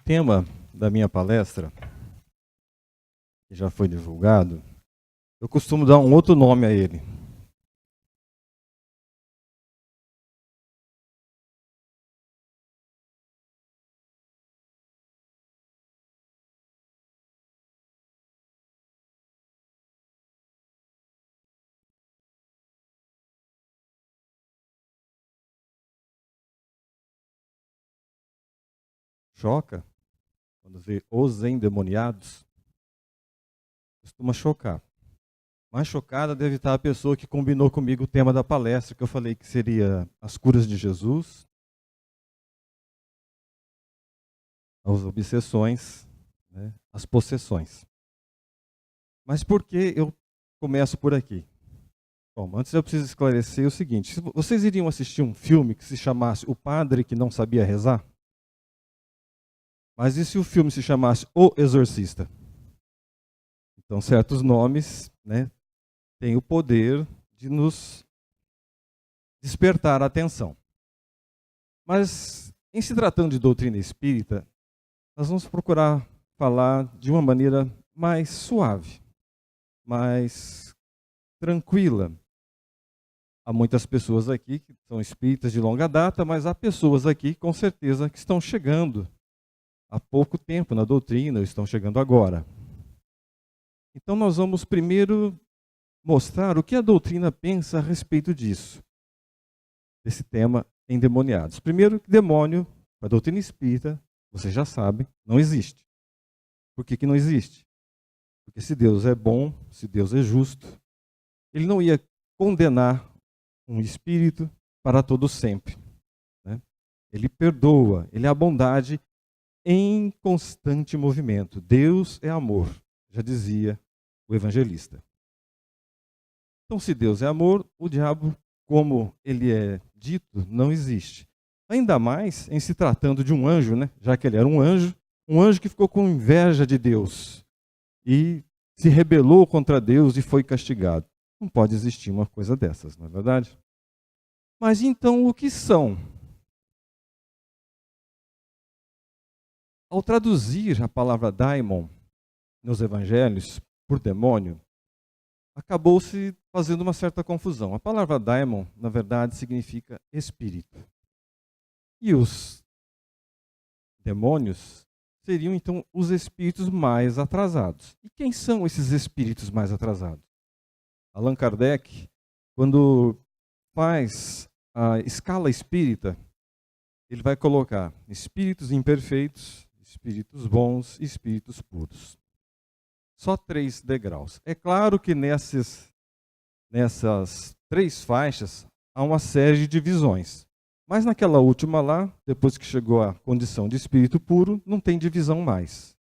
tema da minha palestra, que já foi divulgado, eu costumo dar um outro nome a ele. Choca, quando vê os endemoniados, costuma chocar. Mais chocada deve estar a pessoa que combinou comigo o tema da palestra, que eu falei que seria as curas de Jesus, as obsessões, né, as possessões. Mas por que eu começo por aqui? Bom, antes eu preciso esclarecer o seguinte: vocês iriam assistir um filme que se chamasse O Padre que Não Sabia Rezar? Mas e se o filme se chamasse O Exorcista? Então, certos nomes, né, têm o poder de nos despertar a atenção. Mas, em se tratando de doutrina espírita, nós vamos procurar falar de uma maneira mais suave, mais tranquila. Há muitas pessoas aqui que são espíritas de longa data, mas há pessoas aqui, com certeza, que estão chegando há pouco tempo na doutrina, ou estão chegando agora. Então, nós vamos primeiro mostrar o que a doutrina pensa a respeito disso, desse tema endemoniados. Primeiro, que demônio, a doutrina espírita, você já sabe, não existe. Por que não existe? Porque se Deus é bom, se Deus é justo, Ele não ia condenar um espírito para todo sempre, né? Ele perdoa, Ele é a bondade em constante movimento. Deus é amor, já dizia o evangelista. Então, se Deus é amor, o diabo, como ele é dito, não existe. Ainda mais em se tratando de um anjo, né? Já que ele era um anjo que ficou com inveja de Deus e se rebelou contra Deus e foi castigado. Não pode existir uma coisa dessas, não é verdade? Mas então o que são? Ao traduzir a palavra daimon nos evangelhos por demônio, acabou-se fazendo uma certa confusão. A palavra daimon, na verdade, significa espírito. E os demônios seriam, então, os espíritos mais atrasados. E quem são esses espíritos mais atrasados? Allan Kardec, quando faz a escala espírita, ele vai colocar espíritos imperfeitos, espíritos bons e espíritos puros. Só 3 degraus. É claro que nessas 3 faixas há uma série de divisões. Mas naquela última lá, depois que chegou à condição de espírito puro, não tem divisão mais.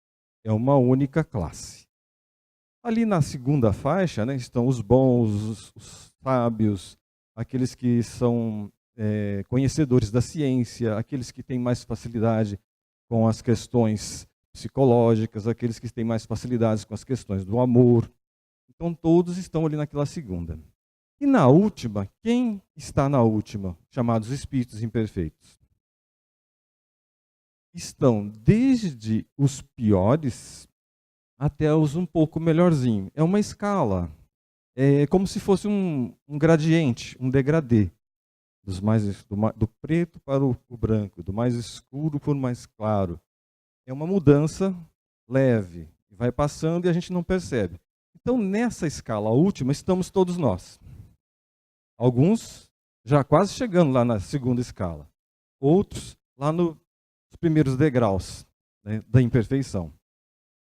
É uma única classe. Ali na segunda faixa, né, estão os bons, os sábios, aqueles que são conhecedores da ciência, aqueles que têm mais facilidade com as questões psicológicas, aqueles que têm mais facilidades com as questões do amor. Então todos estão ali naquela segunda. E na última, quem está na última? Chamados espíritos imperfeitos. Estão desde os piores até os um pouco melhorzinho. É uma escala. É como se fosse um gradiente, um degradê. Do preto para o branco, do mais escuro para o mais claro. É uma mudança leve. Vai passando e a gente não percebe. Então, nessa escala última, estamos todos nós. Alguns já quase chegando lá na segunda escala. Outros lá nos primeiros degraus, né, da imperfeição.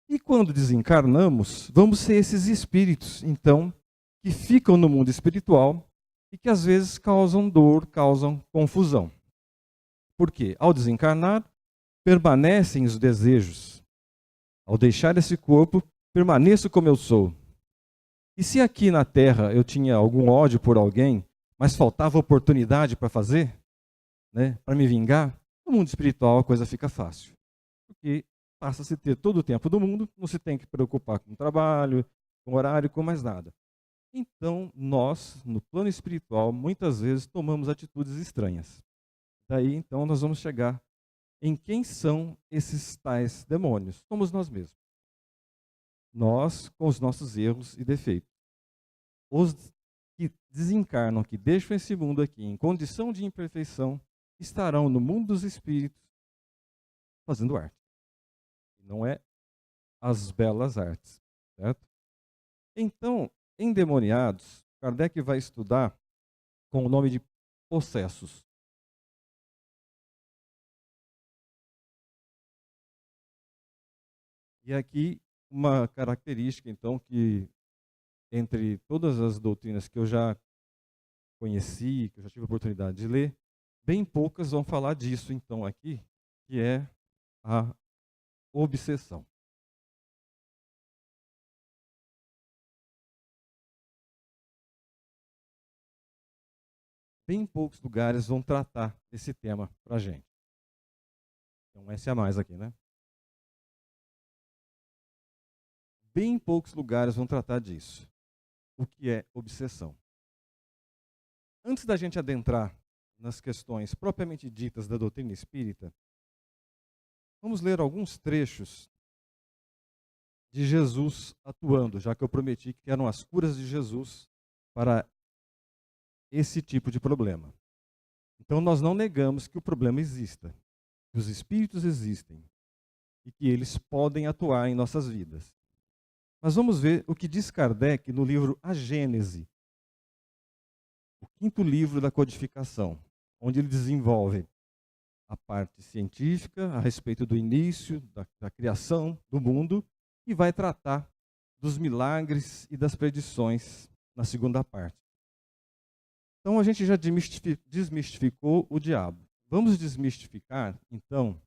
E quando desencarnamos, vamos ser esses espíritos, então, que ficam no mundo espiritual e que às vezes causam dor, causam confusão. Por quê? Ao desencarnar, permanecem os desejos. Ao deixar esse corpo, permaneço como eu sou. E se aqui na Terra eu tinha algum ódio por alguém, mas faltava oportunidade para fazer, né, para me vingar, no mundo espiritual a coisa fica fácil. Porque passa-se a ter todo o tempo do mundo, não se tem que preocupar com o trabalho, com o horário, com mais nada. Então, nós, no plano espiritual, muitas vezes tomamos atitudes estranhas. Daí, então, nós vamos chegar em quem são esses tais demônios? Somos nós mesmos. Nós, com os nossos erros e defeitos. Os que desencarnam, que deixam esse mundo aqui em condição de imperfeição, estarão no mundo dos espíritos fazendo arte. Não é as belas artes, certo? Então, endemoniados, Kardec vai estudar com o nome de possessos. E aqui uma característica, então, que entre todas as doutrinas que eu já conheci, que eu já tive a oportunidade de ler, bem poucas vão falar disso, então, aqui, que é a obsessão. Bem poucos lugares vão tratar esse tema para a gente. Então, esse é a mais aqui, né? Bem poucos lugares vão tratar disso. O que é obsessão? Antes da gente adentrar nas questões propriamente ditas da doutrina espírita, vamos ler alguns trechos de Jesus atuando, já que eu prometi que eram as curas de Jesus para esse tipo de problema. Então, nós não negamos que o problema exista, que os espíritos existem e que eles podem atuar em nossas vidas. Mas vamos ver o que diz Kardec no livro A Gênese, o 5º livro da codificação, onde ele desenvolve a parte científica a respeito do início, da criação do mundo, e vai tratar dos milagres e das predições na segunda parte. Então a gente já desmistificou o diabo. Vamos desmistificar, então,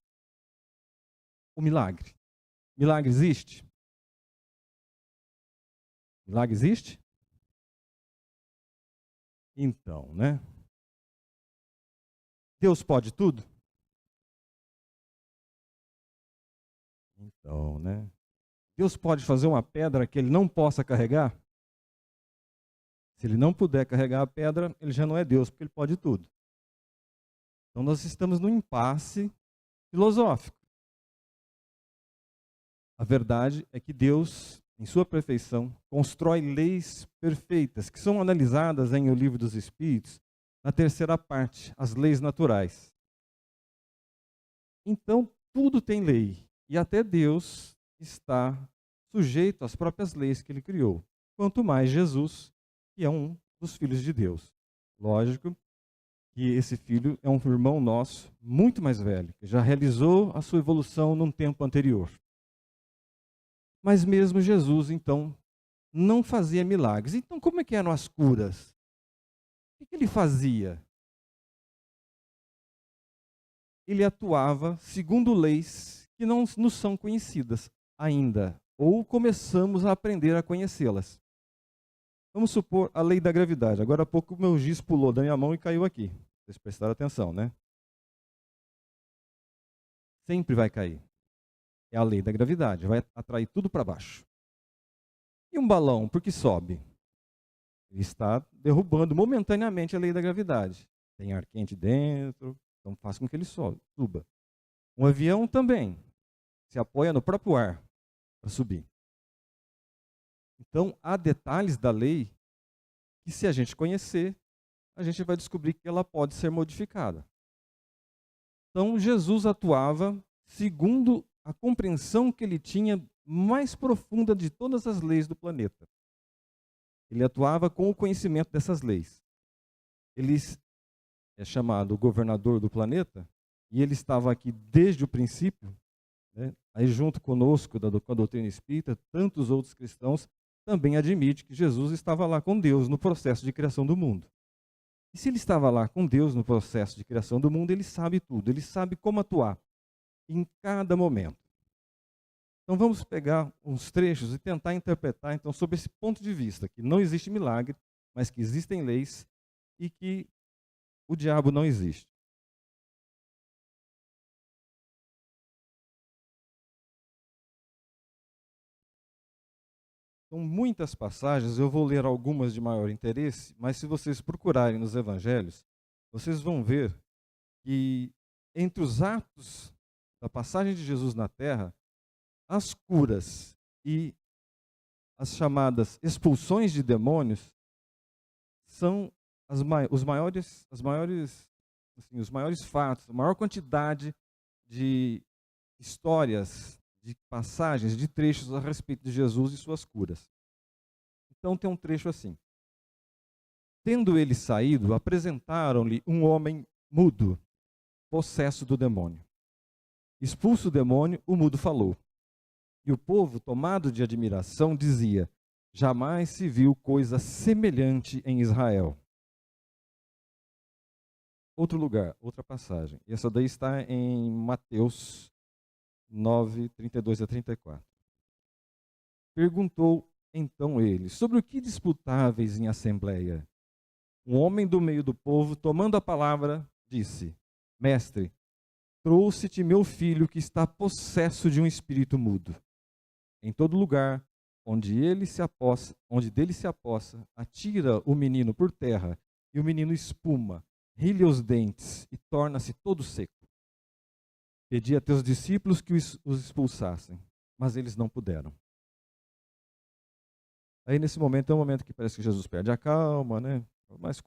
o milagre. Milagre existe? Milagre existe? Então, né? Deus pode tudo? Então, né? Deus pode fazer uma pedra que ele não possa carregar? Se ele não puder carregar a pedra, ele já não é Deus, porque ele pode tudo. Então nós estamos num impasse filosófico. A verdade é que Deus, em sua perfeição, constrói leis perfeitas, que são analisadas em O Livro dos Espíritos, na terceira parte, as leis naturais. Então, tudo tem lei, e até Deus está sujeito às próprias leis que ele criou. Quanto mais Jesus, que é um dos filhos de Deus. Lógico que esse filho é um irmão nosso, muito mais velho, que já realizou a sua evolução num tempo anterior. Mas mesmo Jesus, então, não fazia milagres. Então, como é que eram as curas? O que ele fazia? Ele atuava segundo leis que não nos são conhecidas ainda, ou começamos a aprender a conhecê-las. Vamos supor a lei da gravidade. Agora há pouco o meu giz pulou da minha mão e caiu aqui. Vocês prestaram atenção, né? Sempre vai cair. É a lei da gravidade, vai atrair tudo para baixo. E um balão, por que sobe? Ele está derrubando momentaneamente a lei da gravidade. Tem ar quente dentro, então faz com que ele suba. Um avião também se apoia no próprio ar para subir. Então, há detalhes da lei que, se a gente conhecer, a gente vai descobrir que ela pode ser modificada. Então, Jesus atuava segundo a compreensão que ele tinha mais profunda de todas as leis do planeta. Ele atuava com o conhecimento dessas leis. Ele é chamado governador do planeta, e ele estava aqui desde o princípio, né? Aí junto conosco, com a doutrina espírita, tantos outros cristãos também admitem que Jesus estava lá com Deus no processo de criação do mundo. E se ele estava lá com Deus no processo de criação do mundo, ele sabe tudo, ele sabe como atuar em cada momento. Então vamos pegar uns trechos e tentar interpretar, então, sobre esse ponto de vista, que não existe milagre, mas que existem leis e que o diabo não existe. Então, muitas passagens, eu vou ler algumas de maior interesse, mas se vocês procurarem nos evangelhos, vocês vão ver que entre os atos da passagem de Jesus na terra, as curas e as chamadas expulsões de demônios são os maiores fatos, a maior quantidade de histórias, de passagens, de trechos a respeito de Jesus e suas curas. Então tem um trecho assim: tendo ele saído, apresentaram-lhe um homem mudo, possesso do demônio. Expulso o demônio, o mudo falou. E o povo, tomado de admiração, dizia: jamais se viu coisa semelhante em Israel. Outro lugar, outra passagem. E essa daí está em Mateus 9, 32 a 34. Perguntou então ele: sobre o que disputáveis em assembleia? Um homem do meio do povo, tomando a palavra, disse: mestre, trouxe-te meu filho que está possesso de um espírito mudo. Em todo lugar onde dele se apossa, atira o menino por terra, e o menino espuma, rilha os dentes e torna-se todo seco. Pedi a teus discípulos que os expulsassem, mas eles não puderam. Aí nesse momento é um momento que parece que Jesus perde a calma, né? Mas,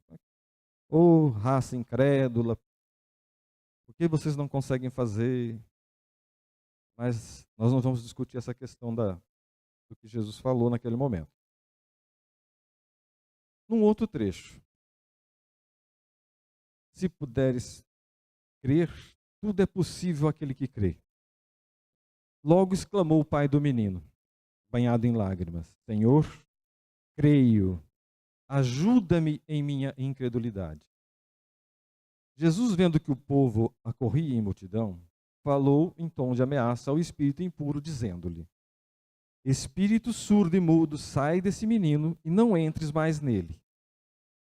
raça incrédula, por que vocês não conseguem fazer? Mas nós não vamos discutir essa questão do que Jesus falou naquele momento. Num outro trecho: se puderes crer, tudo é possível àquele que crê. Logo exclamou o pai do menino, banhado em lágrimas: Senhor, creio, ajuda-me em minha incredulidade. Jesus, vendo que o povo acorria em multidão, falou em tom de ameaça ao espírito impuro, dizendo-lhe: espírito surdo e mudo, sai desse menino e não entres mais nele.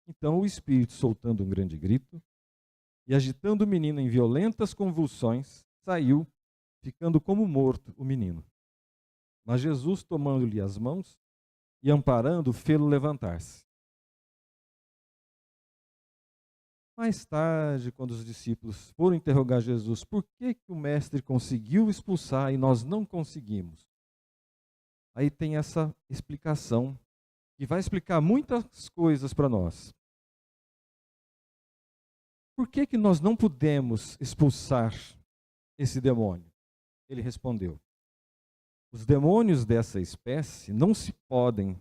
Então o espírito, soltando um grande grito e agitando o menino em violentas convulsões, saiu, ficando como morto o menino. Mas Jesus, tomando-lhe as mãos e amparando, fê-lo levantar-se. Mais tarde, quando os discípulos foram interrogar Jesus, por que o mestre conseguiu expulsar e nós não conseguimos? Aí tem essa explicação, que vai explicar muitas coisas para nós. Por que nós não podemos expulsar esse demônio? Ele respondeu: os demônios dessa espécie não se podem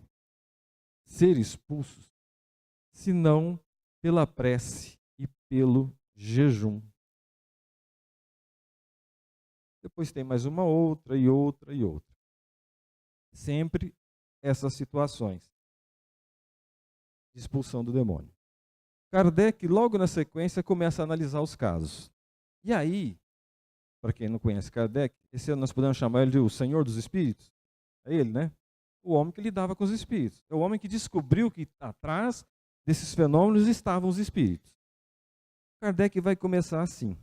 ser expulsos senão pela prece e pelo jejum. Depois tem mais uma outra e outra e outra. Sempre essas situações de expulsão do demônio. Kardec, logo na sequência, começa a analisar os casos. E aí, para quem não conhece Kardec, esse ano nós podemos chamar ele de o Senhor dos Espíritos. É ele, né? O homem que lidava com os espíritos. É o homem que descobriu que atrás desses fenômenos estavam os espíritos. Kardec vai começar assim.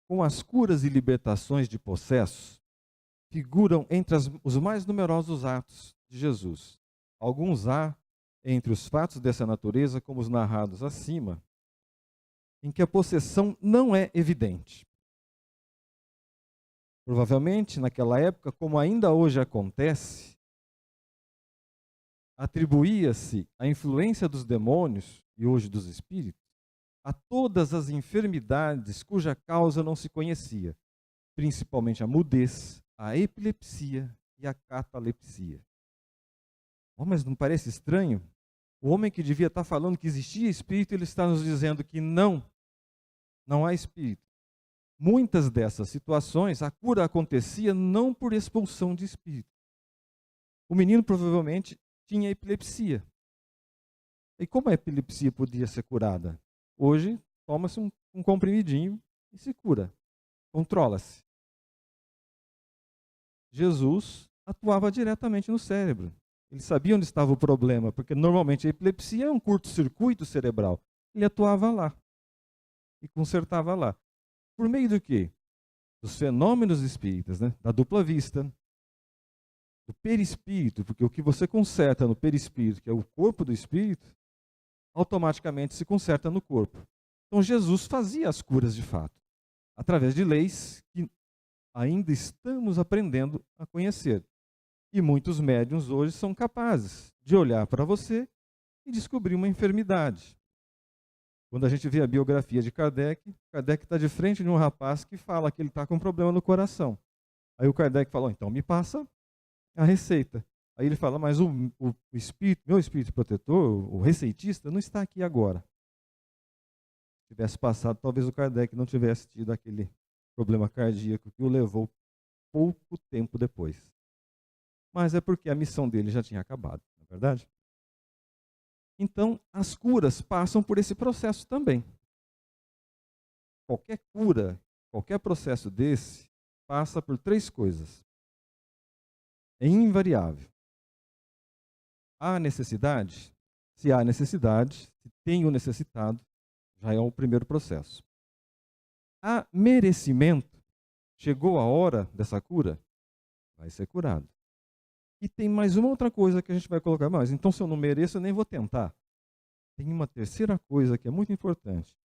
Com as curas e libertações de possessos, figuram entre os mais numerosos atos de Jesus. Alguns há entre os fatos dessa natureza, como os narrados acima, em que a possessão não é evidente. Provavelmente, naquela época, como ainda hoje acontece, atribuía-se a influência dos demônios, e hoje dos espíritos, a todas as enfermidades cuja causa não se conhecia, principalmente a mudez, a epilepsia e a catalepsia. Oh, mas não parece estranho? O homem que devia estar falando que existia espírito, ele está nos dizendo que não há espírito. Muitas dessas situações, a cura acontecia não por expulsão de espírito. O menino provavelmente tinha epilepsia. E como a epilepsia podia ser curada? Hoje, toma-se um comprimidinho e se cura. Controla-se. Jesus atuava diretamente no cérebro. Ele sabia onde estava o problema, porque normalmente a epilepsia é um curto-circuito cerebral. Ele atuava lá e consertava lá. Por meio do quê? Dos fenômenos espíritas, né? Da dupla vista, do perispírito, porque o que você conserta no perispírito, que é o corpo do espírito, automaticamente se conserta no corpo. Então Jesus fazia as curas de fato, através de leis que ainda estamos aprendendo a conhecer. E muitos médiuns hoje são capazes de olhar para você e descobrir uma enfermidade. Quando a gente vê a biografia de Kardec, Kardec está de frente de um rapaz que fala que ele está com um problema no coração. Aí o Kardec falou, então me passa a receita. Aí ele fala, mas o espírito, meu espírito protetor, o receitista, não está aqui agora. Se tivesse passado, talvez o Kardec não tivesse tido aquele problema cardíaco que o levou pouco tempo depois. Mas é porque a missão dele já tinha acabado, não é verdade? Então, as curas passam por esse processo também. Qualquer cura, qualquer processo desse, passa por 3 coisas. É invariável. Há necessidade? Se há necessidade, se tem o necessitado, já é o primeiro processo. Há merecimento? Chegou a hora dessa cura? Vai ser curado. E tem mais uma outra coisa que a gente vai colocar mais. Então, se eu não mereço, eu nem vou tentar. Tem uma terceira coisa que é muito importante.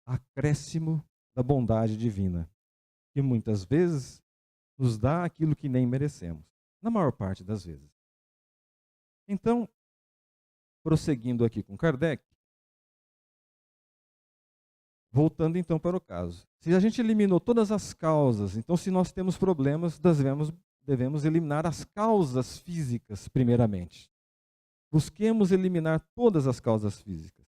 Acréscimo da bondade divina, que muitas vezes nos dá aquilo que nem merecemos, na maior parte das vezes. Então, prosseguindo aqui com Kardec, voltando então para o caso. Se a gente eliminou todas as causas, então se nós temos problemas, devemos eliminar as causas físicas primeiramente. Busquemos eliminar todas as causas físicas.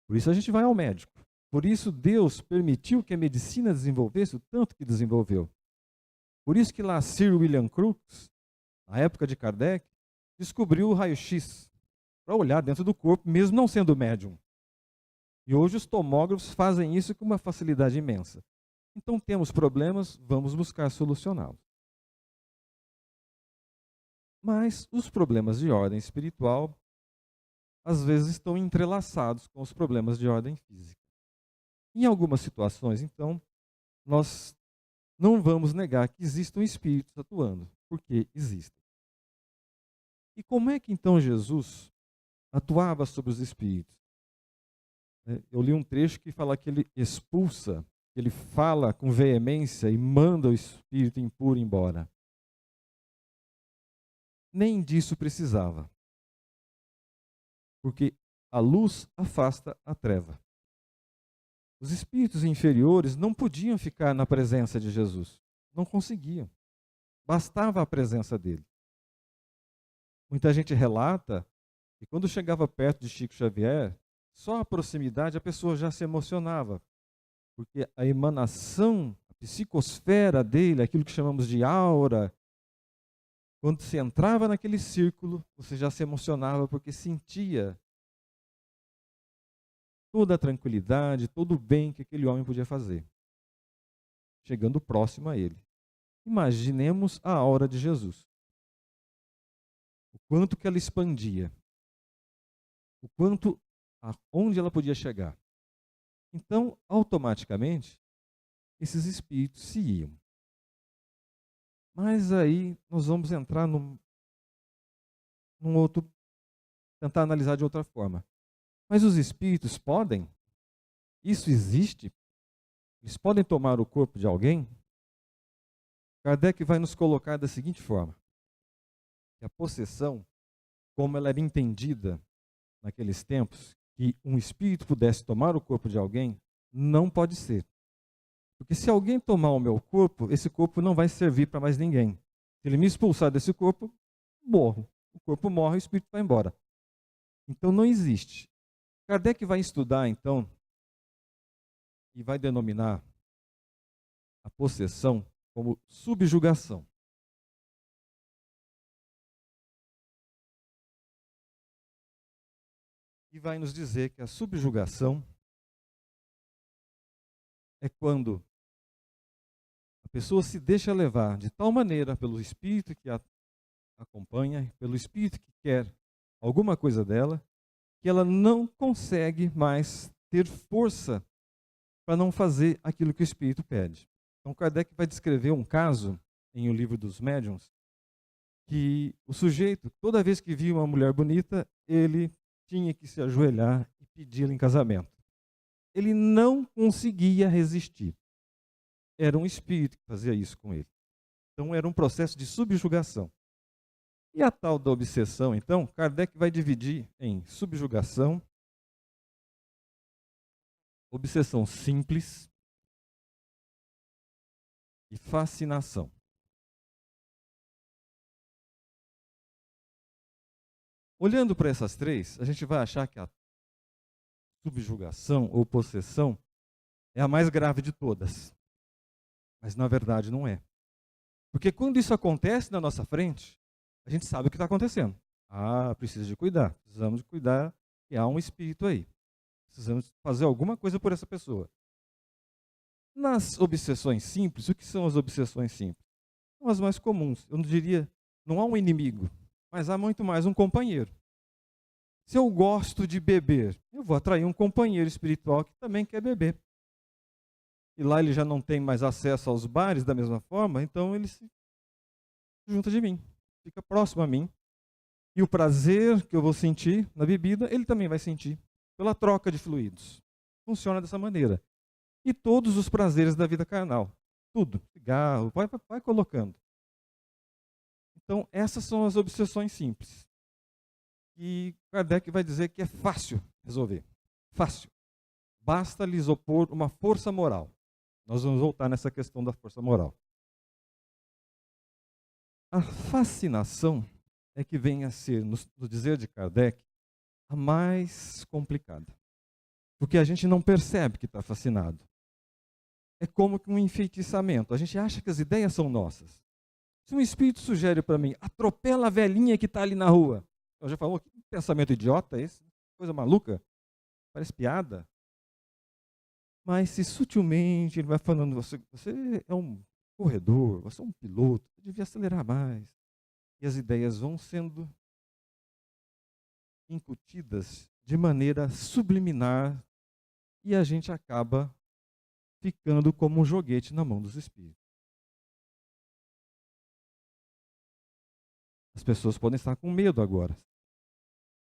Por isso a gente vai ao médico. Por isso Deus permitiu que a medicina desenvolvesse o tanto que desenvolveu. Por isso que lá Sir William Crookes, na época de Kardec, descobriu o raio-x para olhar dentro do corpo, mesmo não sendo médium. E hoje os tomógrafos fazem isso com uma facilidade imensa. Então temos problemas, vamos buscar solucioná-los. Mas os problemas de ordem espiritual, às vezes, estão entrelaçados com os problemas de ordem física. Em algumas situações, então, nós não vamos negar que existam espíritos atuando, porque existem. E como é que então Jesus atuava sobre os espíritos? Eu li um trecho que fala que ele expulsa, que ele fala com veemência e manda o espírito impuro embora. Nem disso precisava, porque a luz afasta a treva. Os espíritos inferiores não podiam ficar na presença de Jesus, não conseguiam. Bastava a presença dele. Muita gente relata que quando chegava perto de Chico Xavier, só a proximidade a pessoa já se emocionava, porque a emanação, a psicosfera dele, aquilo que chamamos de aura, quando se entrava naquele círculo, você já se emocionava porque sentia toda a tranquilidade, todo o bem que aquele homem podia fazer, chegando próximo a ele. Imaginemos a aura de Jesus. O quanto que ela expandia. O quanto, aonde ela podia chegar. Então, automaticamente, esses espíritos se iam. Mas aí nós vamos entrar num outro, tentar analisar de outra forma. Mas os espíritos podem? Isso existe? Eles podem tomar o corpo de alguém? Kardec vai nos colocar da seguinte forma: que a possessão, como ela era entendida naqueles tempos, que um espírito pudesse tomar o corpo de alguém, não pode ser. Porque se alguém tomar o meu corpo, esse corpo não vai servir para mais ninguém. Se ele me expulsar desse corpo, morro. O corpo morre e o espírito vai embora. Então não existe. Kardec vai estudar, então, e vai denominar a possessão como subjugação. E vai nos dizer que a subjugação é quando a pessoa se deixa levar de tal maneira pelo espírito que a acompanha, pelo espírito que quer alguma coisa dela, que ela não consegue mais ter força para não fazer aquilo que o espírito pede. Então Kardec vai descrever um caso em O Livro dos Médiuns, que o sujeito, toda vez que via uma mulher bonita, ele tinha que se ajoelhar e pedi-la em casamento. Ele não conseguia resistir. Era um espírito que fazia isso com ele. Então era um processo de subjugação. E a tal da obsessão, então, Kardec vai dividir em subjugação, obsessão simples e fascinação. Olhando para essas três, a gente vai achar que a subjugação ou possessão é a mais grave de todas. Mas na verdade não é. Porque quando isso acontece na nossa frente, a gente sabe o que está acontecendo. Ah, precisa de cuidar. Precisamos de cuidar que há um espírito aí. Precisamos fazer alguma coisa por essa pessoa. Nas obsessões simples, o que são as obsessões simples? São as mais comuns. Eu não diria, não há um inimigo, mas há muito mais um companheiro. Se eu gosto de beber, eu vou atrair um companheiro espiritual que também quer beber. E lá ele já não tem mais acesso aos bares da mesma forma, então ele se junta de mim, fica próximo a mim. E o prazer que eu vou sentir na bebida, ele também vai sentir, pela troca de fluidos. Funciona dessa maneira. E todos os prazeres da vida carnal. Tudo, cigarro, vai colocando. Então, essas são as obsessões simples. E Kardec vai dizer que é fácil resolver. Fácil. Basta lhes opor uma força moral. Nós vamos voltar nessa questão da força moral. A fascinação é que vem a ser, no dizer de Kardec, a mais complicada. Porque a gente não percebe que está fascinado. É como que um enfeitiçamento. A gente acha que as ideias são nossas. Se um espírito sugere para mim, atropela a velhinha que está ali na rua. Eu já falou, que pensamento idiota é esse? Coisa maluca? Parece piada. Mas se sutilmente ele vai falando, você é um corredor, você é um piloto, você devia acelerar mais. E as ideias vão sendo incutidas de maneira subliminar e a gente acaba ficando como um joguete na mão dos espíritos. As pessoas podem estar com medo agora.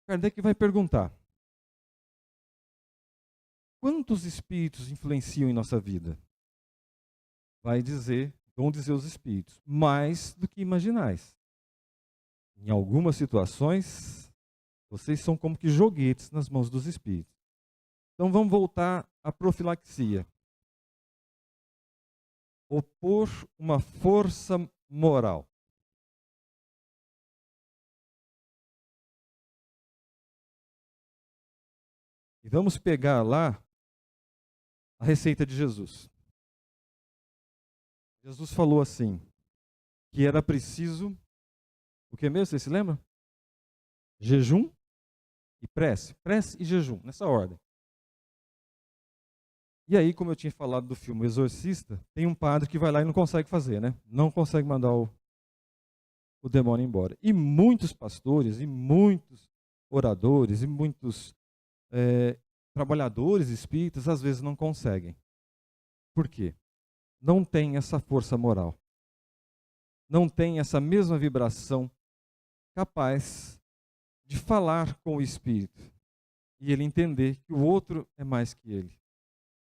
Kardec vai perguntar: quantos espíritos influenciam em nossa vida? Vão dizer os espíritos, mais do que imaginais. Em algumas situações, vocês são como que joguetes nas mãos dos espíritos. Então vamos voltar à profilaxia. Opor uma força moral. E vamos pegar lá a receita de Jesus. Jesus falou assim, que era preciso, o que mesmo, você se lembra? Jejum e prece. Prece e jejum, nessa ordem. E aí, como eu tinha falado do filme O Exorcista, tem um padre que vai lá e não consegue fazer, né? Não consegue mandar o demônio embora. E muitos pastores, e muitos oradores, e muitos trabalhadores espíritas, às vezes não conseguem. Por quê? Não tem essa força moral. Não tem essa mesma vibração capaz de falar com o espírito e ele entender que o outro é mais que ele.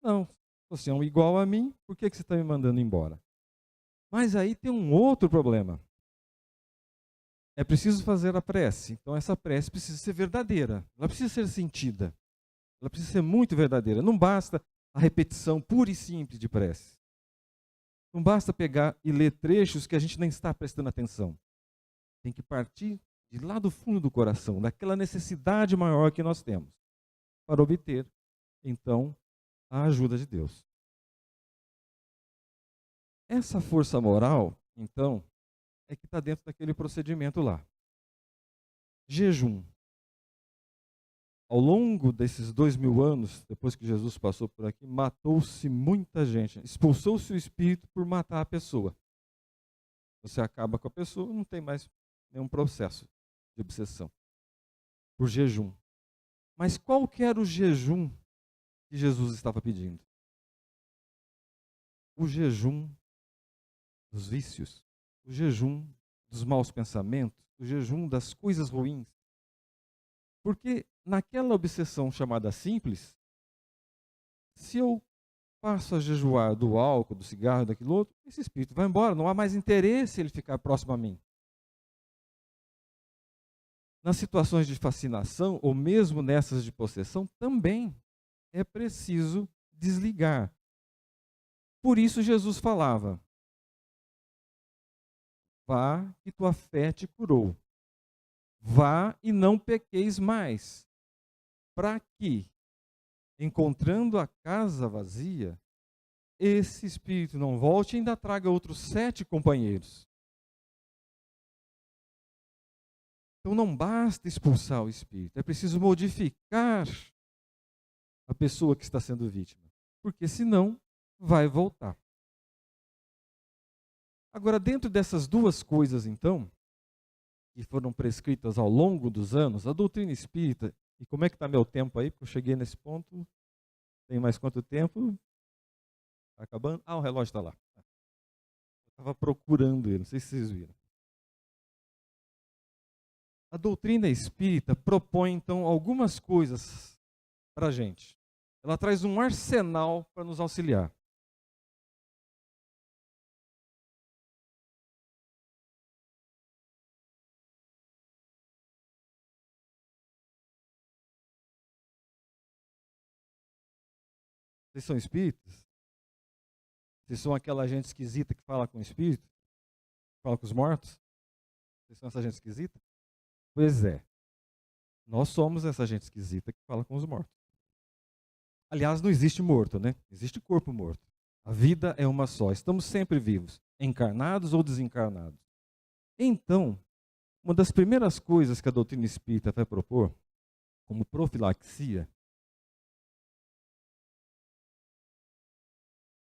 Não, você é um igual a mim, por que você está me mandando embora? Mas aí tem um outro problema. É preciso fazer a prece. Então essa prece precisa ser verdadeira. Ela precisa ser sentida. Ela precisa ser muito verdadeira. Não basta a repetição pura e simples de prece. Não basta pegar e ler trechos que a gente nem está prestando atenção. Tem que partir de lá do fundo do coração, daquela necessidade maior que nós temos, para obter, então, a ajuda de Deus. Essa força moral, então, é que está dentro daquele procedimento lá. Jejum. Ao longo desses 2000 anos, depois que Jesus passou por aqui, matou-se muita gente. Expulsou-se o espírito por matar a pessoa. Você acaba com a pessoa, não tem mais nenhum processo de obsessão. Por jejum. Mas qual que era o jejum que Jesus estava pedindo? O jejum dos vícios, o jejum dos maus pensamentos, o jejum das coisas ruins. Porque naquela obsessão chamada simples, se eu passo a jejuar do álcool, do cigarro, daquilo outro, esse espírito vai embora, não há mais interesse ele ficar próximo a mim. Nas situações de fascinação, ou mesmo nessas de possessão, também é preciso desligar. Por isso Jesus falava: vá que tua fé te curou. Vá e não pequeis mais. Para que, encontrando a casa vazia, esse espírito não volte e ainda traga outros 7 companheiros. Então não basta expulsar o espírito, é preciso modificar a pessoa que está sendo vítima, porque senão vai voltar. Agora, dentro dessas duas coisas, então, que foram prescritas ao longo dos anos, a doutrina espírita, e como é que está meu tempo aí? Porque eu cheguei nesse ponto, tem mais quanto tempo? Está acabando? Ah, o relógio está lá. Eu estava procurando ele, não sei se vocês viram. A doutrina espírita propõe, então, algumas coisas para a gente. Ela traz um arsenal para nos auxiliar. Vocês são espíritas? Vocês são aquela gente esquisita que fala com o espírito? Fala com os mortos? Vocês são essa gente esquisita? Pois é. Nós somos essa gente esquisita que fala com os mortos. Aliás, não existe morto, né? Existe corpo morto. A vida é uma só. Estamos sempre vivos, encarnados ou desencarnados. Então, uma das primeiras coisas que a doutrina espírita vai propor, como profilaxia,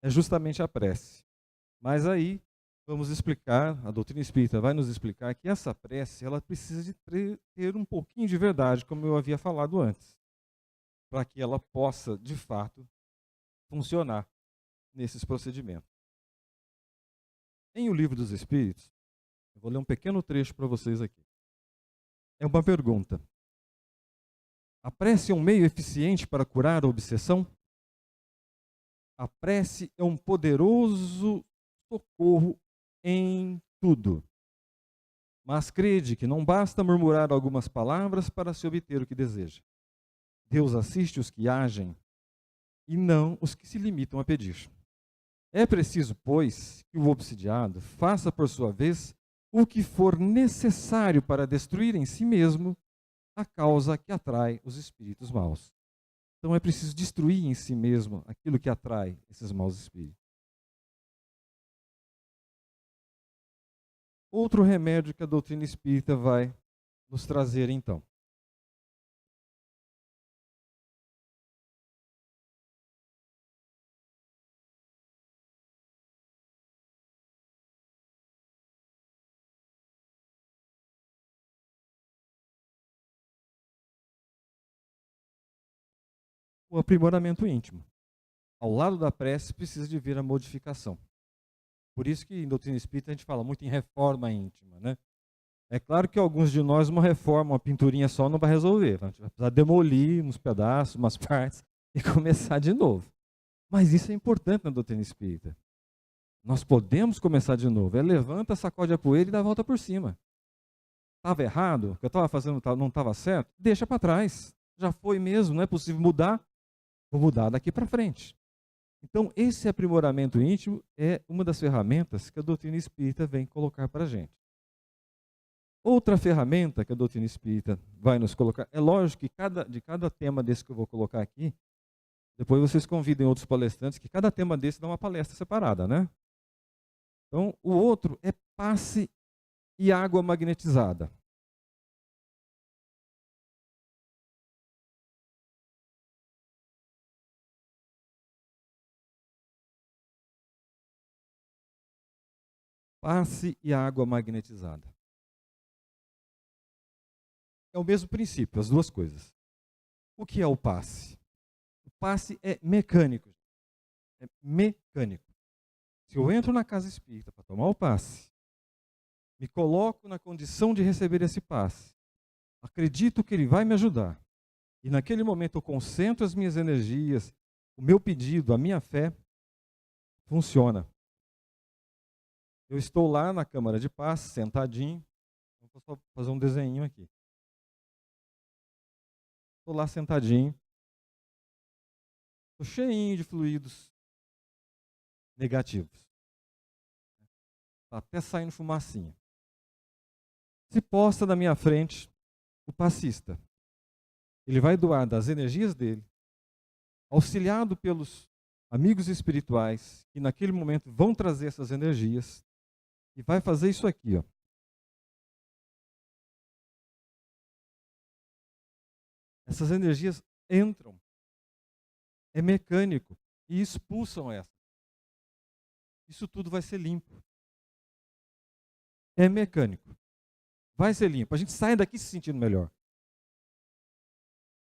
é justamente a prece. Mas aí, vamos explicar, a doutrina espírita vai nos explicar que essa prece, ela precisa de ter um pouquinho de verdade, como eu havia falado antes, para que ela possa, de fato, funcionar nesses procedimentos. Em O Livro dos Espíritos, eu vou ler um pequeno trecho para vocês aqui. É uma pergunta. A prece é um meio eficiente para curar a obsessão? A prece é um poderoso socorro em tudo. Mas crede que não basta murmurar algumas palavras para se obter o que deseja. Deus assiste os que agem e não os que se limitam a pedir. É preciso, pois, que o obsidiado faça, por sua vez, o que for necessário para destruir em si mesmo a causa que atrai os espíritos maus. Então é preciso destruir em si mesmo aquilo que atrai esses maus espíritos. Outro remédio que a doutrina espírita vai nos trazer, então. O aprimoramento íntimo. Ao lado da prece, precisa de vir a modificação. Por isso que em doutrina espírita a gente fala muito em reforma íntima, né? É claro que alguns de nós, uma reforma, uma pinturinha só não vai resolver. A gente vai precisar demolir uns pedaços, umas partes e começar de novo. Mas isso é importante na doutrina espírita. Nós podemos começar de novo. Levanta, sacode a poeira e dá a volta por cima. Estava errado? O que eu estava fazendo não estava certo? Deixa para trás. Já foi mesmo, não é possível mudar? Vou mudar daqui para frente. Então, esse aprimoramento íntimo é uma das ferramentas que a doutrina espírita vem colocar para a gente. Outra ferramenta que a doutrina espírita vai nos colocar, é lógico que de cada tema desse que eu vou colocar aqui, depois vocês convidem outros palestrantes, que cada tema desse dá uma palestra separada, né? Então, o outro é passe e água magnetizada. Passe e água magnetizada. É o mesmo princípio, as duas coisas. O que é o passe? O passe é mecânico. É mecânico. Se eu entro na casa espírita para tomar o passe, me coloco na condição de receber esse passe, acredito que ele vai me ajudar, E naquele momento eu concentro as minhas energias, o meu pedido, a minha fé, funciona. Eu estou lá na Câmara de Paz, sentadinho. Vou só fazer um desenho aqui. Estou lá sentadinho. Estou cheinho de fluidos negativos. Está até saindo fumacinha. Se posta na minha frente o passista. Ele vai doar das energias dele, auxiliado pelos amigos espirituais, que naquele momento vão trazer essas energias, e vai fazer isso aqui, ó. Essas energias entram, é mecânico, e expulsam essa. Isso tudo vai ser limpo. É mecânico. Vai ser limpo. A gente sai daqui se sentindo melhor.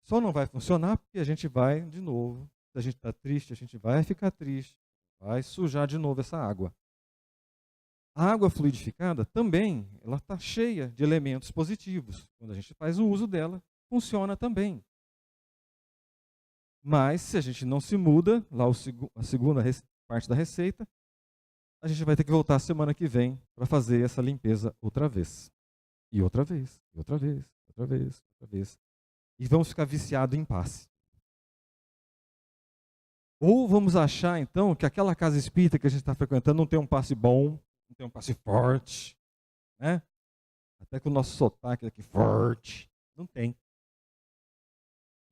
Só não vai funcionar porque a gente vai, de novo, se a gente está triste, a gente vai ficar triste, vai sujar de novo essa água. A água fluidificada também, ela está cheia de elementos positivos. Quando a gente faz o uso dela, funciona também. Mas, se a gente não se muda, lá a segunda parte da receita, a gente vai ter que voltar semana que vem para fazer essa limpeza outra vez. E outra vez, e outra vez, outra vez, outra vez. E vamos ficar viciados em passe. Ou vamos achar, então, que aquela casa espírita que a gente está frequentando não tem um passe bom, não tem um passe forte, né? Até que o nosso sotaque aqui forte, não tem.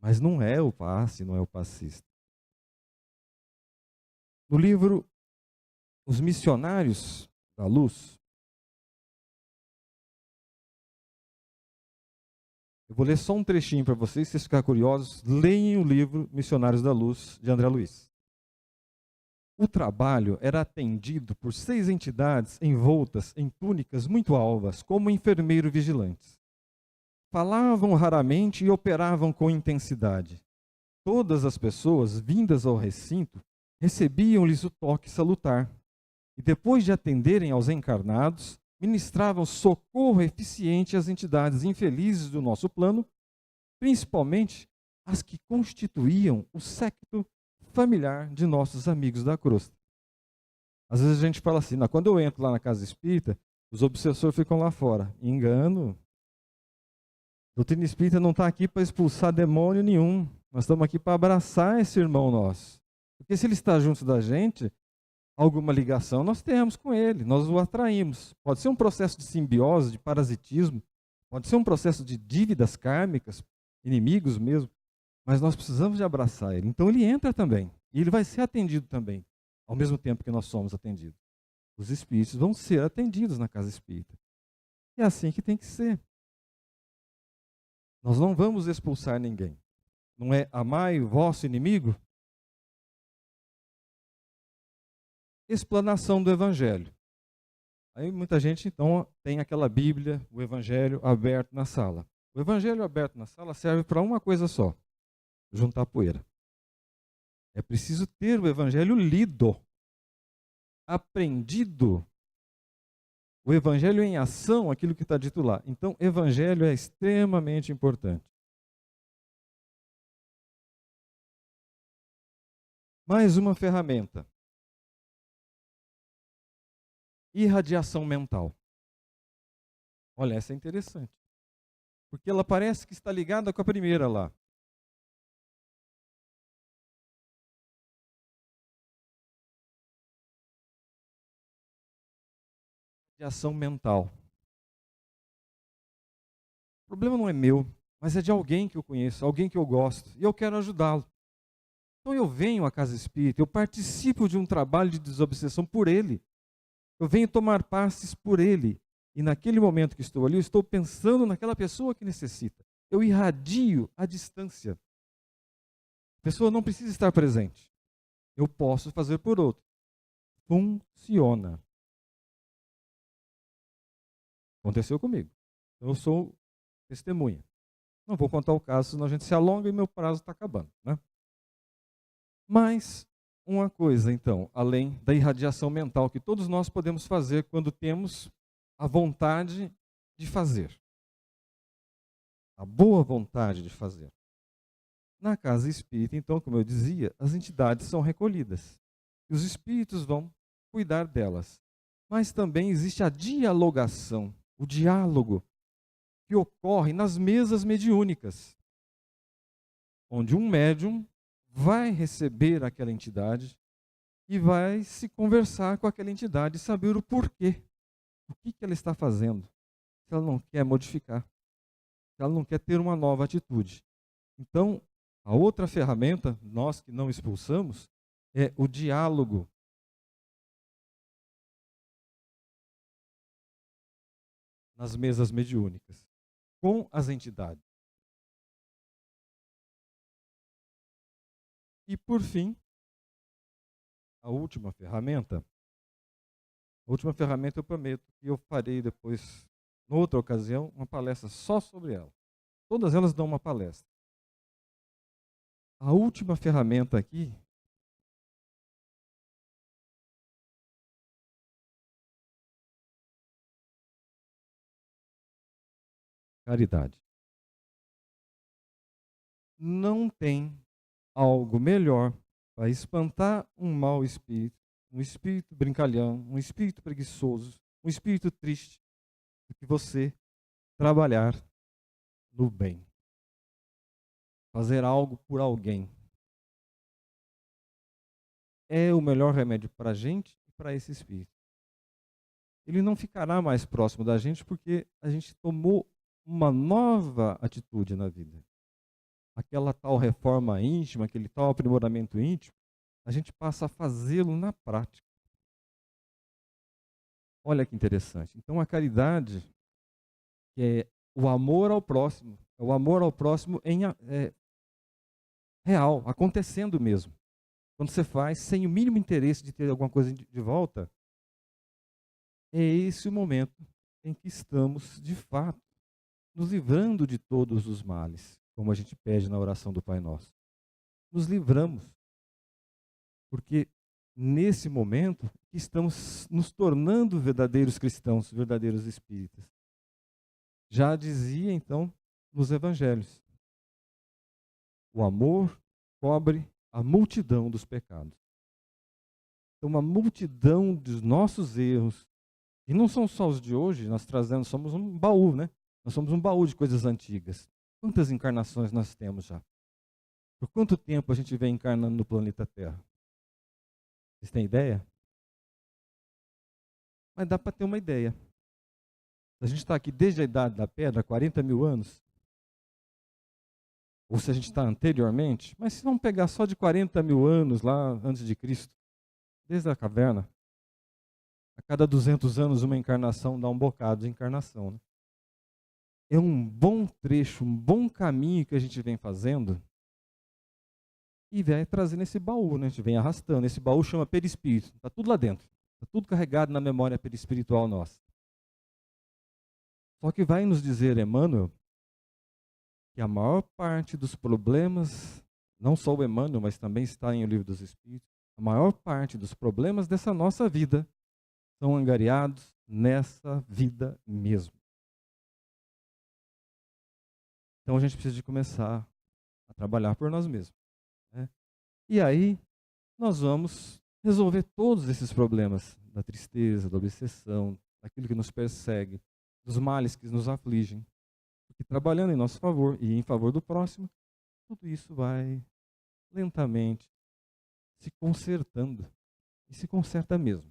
Mas não é o passe, não é o passista. No livro Os Missionários da Luz, eu vou ler só um trechinho para vocês, se vocês ficarem curiosos, leiam o livro Missionários da Luz, de André Luiz. O trabalho era atendido por 6 entidades envoltas em túnicas muito alvas, como enfermeiro vigilantes. Falavam raramente e operavam com intensidade. Todas as pessoas vindas ao recinto recebiam-lhes o toque salutar, e depois de atenderem aos encarnados, ministravam socorro eficiente às entidades infelizes do nosso plano, principalmente as que constituíam o séquito familiar de nossos amigos da crosta. Às vezes a gente fala assim, quando eu entro lá na casa espírita, os obsessores ficam lá fora. Engano. A doutrina espírita não está aqui para expulsar demônio nenhum. Nós estamos aqui para abraçar esse irmão nosso. Porque se ele está junto da gente, alguma ligação nós temos com ele, nós o atraímos. Pode ser um processo de simbiose, de parasitismo, pode ser um processo de dívidas kármicas, inimigos mesmo, mas nós precisamos de abraçar ele. Então ele entra também, e ele vai ser atendido também, ao mesmo tempo que nós somos atendidos. Os espíritos vão ser atendidos na casa espírita. É assim que tem que ser. Nós não vamos expulsar ninguém. Não é amai o vosso inimigo? Explanação do Evangelho. Aí muita gente, então, tem aquela Bíblia, o Evangelho aberto na sala. O Evangelho aberto na sala serve para uma coisa só: juntar poeira. É preciso ter o Evangelho lido, aprendido. O Evangelho em ação, aquilo que está dito lá. Então, Evangelho é extremamente importante. Mais uma ferramenta. Irradiação mental. Olha, essa é interessante. Porque ela parece que está ligada com a primeira lá. Irradiação mental. O problema não é meu, mas é de alguém que eu conheço, alguém que eu gosto, e eu quero ajudá-lo. Então eu venho à casa espírita, eu participo de um trabalho de desobsessão por ele. Eu venho tomar passes por ele. E naquele momento que estou ali, eu estou pensando naquela pessoa que necessita. Eu irradio à distância. A pessoa não precisa estar presente. Eu posso fazer por outro. Funciona. Aconteceu comigo. Eu sou testemunha. Não vou contar o caso, senão a gente se alonga e meu prazo está acabando, né? Mas uma coisa, então, além da irradiação mental que todos nós podemos fazer quando temos a vontade de fazer. A boa vontade de fazer. Na casa espírita, então, como eu dizia, as entidades são recolhidas e os espíritos vão cuidar delas. Mas também existe a dialogação, o diálogo que ocorre nas mesas mediúnicas, onde um médium vai receber aquela entidade e vai se conversar com aquela entidade e saber o porquê, o que ela está fazendo, se ela não quer modificar, se ela não quer ter uma nova atitude. Então, a outra ferramenta, nós que não expulsamos, é o diálogo. Nas mesas mediúnicas, com as entidades. E, por fim, a última ferramenta eu prometo que eu farei depois, noutra ocasião, uma palestra só sobre ela. Todas elas dão uma palestra. A última ferramenta aqui caridade. Não tem algo melhor para espantar um mau espírito, um espírito brincalhão, um espírito preguiçoso, um espírito triste, do que você trabalhar no bem. Fazer algo por alguém. É o melhor remédio para a gente e para esse espírito. Ele não ficará mais próximo da gente porque a gente tomou uma nova atitude na vida. Aquela tal reforma íntima, aquele tal aprimoramento íntimo, a gente passa a fazê-lo na prática. Olha que interessante. Então a caridade, que é o amor ao próximo, é o amor ao próximo real, acontecendo mesmo. Quando você faz sem o mínimo interesse de ter alguma coisa de volta, é esse o momento em que estamos, de fato, nos livrando de todos os males, como a gente pede na oração do Pai Nosso. Nos livramos, porque nesse momento que estamos nos tornando verdadeiros cristãos, verdadeiros espíritas. Já dizia, então, nos evangelhos, o amor cobre a multidão dos pecados. Então, uma multidão dos nossos erros, e não são só os de hoje, nós trazemos, somos um baú, né? Nós somos um baú de coisas antigas. Quantas encarnações nós temos já? Por quanto tempo a gente vem encarnando no planeta Terra? Vocês têm ideia? Mas dá para ter uma ideia. A gente está aqui desde a Idade da Pedra, 40 mil anos, ou se a gente está anteriormente, mas se vamos pegar só de 40 mil anos lá antes de Cristo, desde a caverna, a cada 200 anos uma encarnação dá um bocado de encarnação. Né? É um bom trecho, um bom caminho que a gente vem fazendo e vai trazendo esse baú, né? A gente vem arrastando. Esse baú chama perispírito, está tudo lá dentro, está tudo carregado na memória perispiritual nossa. Só que vai nos dizer Emmanuel que a maior parte dos problemas, não só o Emmanuel, mas também está em O Livro dos Espíritos, a maior parte dos problemas dessa nossa vida são angariados nessa vida mesmo. Então a gente precisa de começar a trabalhar por nós mesmos. Né? E aí nós vamos resolver todos esses problemas da tristeza, da obsessão, daquilo que nos persegue, dos males que nos afligem. Porque trabalhando em nosso favor e em favor do próximo, tudo isso vai lentamente se consertando. E se conserta mesmo.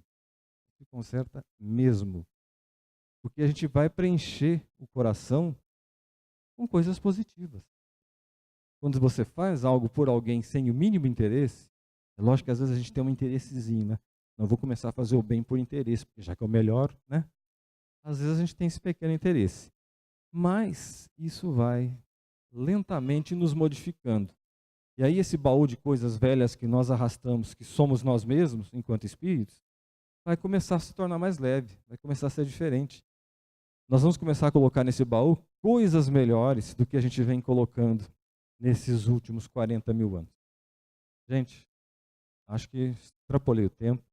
Se conserta mesmo. Porque a gente vai preencher o coração com coisas positivas. Quando você faz algo por alguém sem o mínimo interesse, é lógico que às vezes a gente tem um interessezinho, né? Não vou começar a fazer o bem por interesse, porque já que é o melhor, né? Às vezes a gente tem esse pequeno interesse. Mas isso vai lentamente nos modificando. E aí esse baú de coisas velhas que nós arrastamos, que somos nós mesmos, enquanto espíritos, vai começar a se tornar mais leve, vai começar a ser diferente. Nós vamos começar a colocar nesse baú coisas melhores do que a gente vem colocando nesses últimos 40 mil anos. Gente, acho que extrapolei o tempo.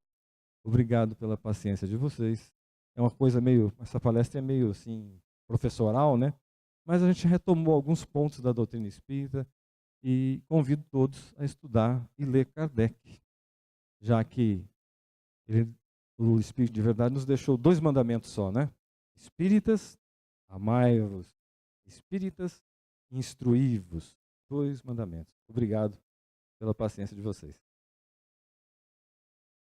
Obrigado pela paciência de vocês. É uma coisa meio, essa palestra é meio assim, professoral, né? Mas a gente retomou alguns pontos da doutrina espírita, E convido todos a estudar e ler Kardec, já que o Espírito de Verdade nos deixou 2 mandamentos só, né? Espíritas, amai-vos. Espíritas, instruí-vos. 2 mandamentos. Obrigado pela paciência de vocês.